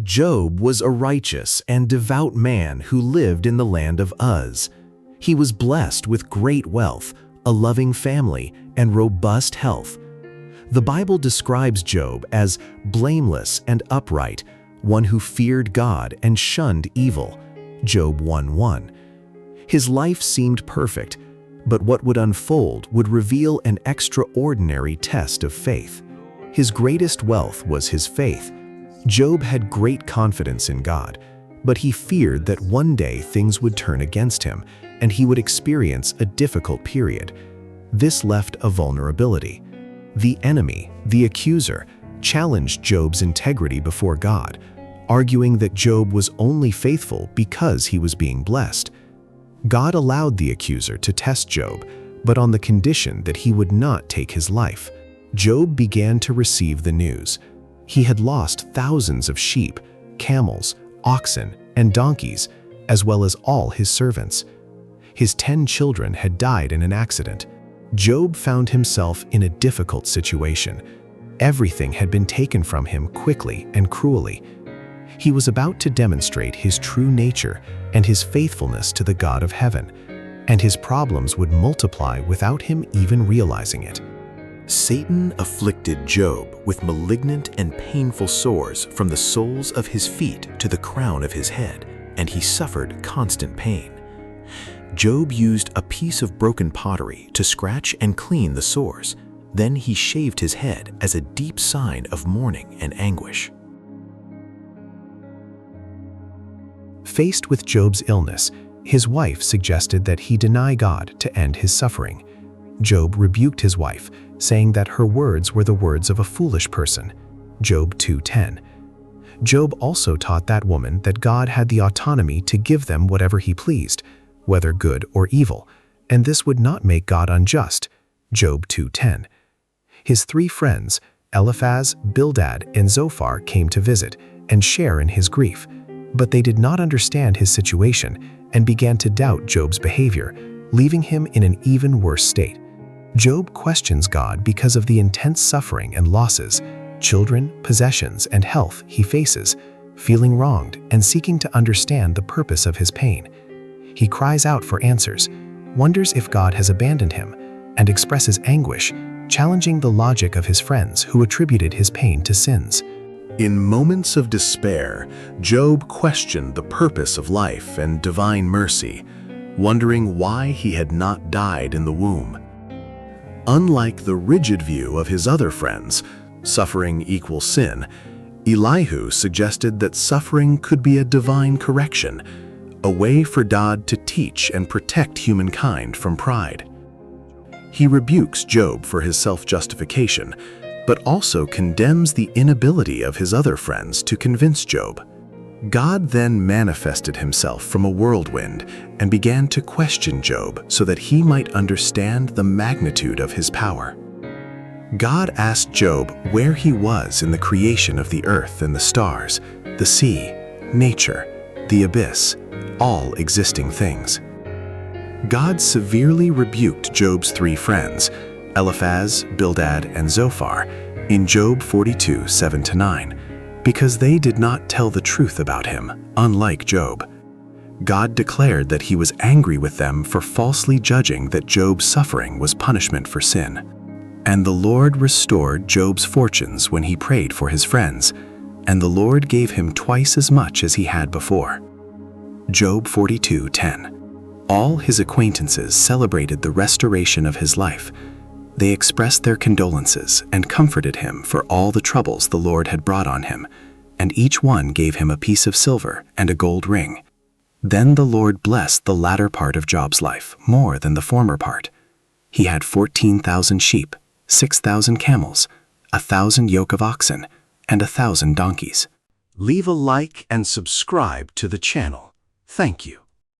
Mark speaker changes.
Speaker 1: Job was a righteous and devout man who lived in the land of Uz. He was blessed with great wealth, a loving family, and robust health. The Bible describes Job as blameless and upright, one who feared God and shunned evil. Job 1:1. His life seemed perfect, but what would unfold would reveal an extraordinary test of faith. His greatest wealth was his faith. Job had great confidence in God, but he feared that one day things would turn against him and he would experience a difficult period. This left a vulnerability. The enemy, the accuser, challenged Job's integrity before God, arguing that Job was only faithful because he was being blessed. God allowed the accuser to test Job, but on the condition that he would not take his life. Job began to receive the news. He had lost thousands of sheep, camels, oxen, and donkeys, as well as all his servants. His 10 children had died in an accident. Job found himself in a difficult situation. Everything had been taken from him quickly and cruelly. He was about to demonstrate his true nature and his faithfulness to the God of heaven, and his problems would multiply without him even realizing it. Satan afflicted Job with malignant and painful sores from the soles of his feet to the crown of his head, and he suffered constant pain. Job used a piece of broken pottery to scratch and clean the sores. Then he shaved his head as a deep sign of mourning and anguish. Faced with Job's illness, his wife suggested that he deny God to end his suffering. Job rebuked his wife, saying that her words were the words of a foolish person. Job 2:10. Job also taught that woman that God had the autonomy to give them whatever he pleased, whether good or evil, and this would not make God unjust. Job 2:10. His 3 friends, Eliphaz, Bildad, and Zophar, came to visit and share in his grief, but they did not understand his situation and began to doubt Job's behavior, leaving him in an even worse state. Job questions God because of the intense suffering and losses, children, possessions, and health he faces, feeling wronged and seeking to understand the purpose of his pain. He cries out for answers, wonders if God has abandoned him, and expresses anguish, challenging the logic of his friends who attributed his pain to sins. In moments of despair, Job questioned the purpose of life and divine mercy, wondering why he had not died in the womb. Unlike the rigid view of his other friends, suffering equals sin, Elihu suggested that suffering could be a divine correction, a way for God to teach and protect humankind from pride. He rebukes Job for his self-justification, but also condemns the inability of his other friends to convince Job. God then manifested himself from a whirlwind and began to question Job so that he might understand the magnitude of his power. God asked Job where he was in the creation of the earth and the stars, the sea, nature, the abyss, all existing things. God severely rebuked Job's 3 friends, Eliphaz, Bildad, and Zophar, in Job 42:7-9, because they did not tell the truth about him, unlike Job. God declared that he was angry with them for falsely judging that Job's suffering was punishment for sin. And the Lord restored Job's fortunes when he prayed for his friends, and the Lord gave him twice as much as he had before. Job 42:10. All his acquaintances celebrated the restoration of his life. They expressed their condolences and comforted him for all the troubles the Lord had brought on him, and each one gave him a piece of silver and a gold ring. Then the Lord blessed the latter part of Job's life more than the former part. He had 14,000 sheep, 6,000 camels, 1,000 yoke of oxen, and 1,000 donkeys. Leave a like and subscribe to the channel. Thank you.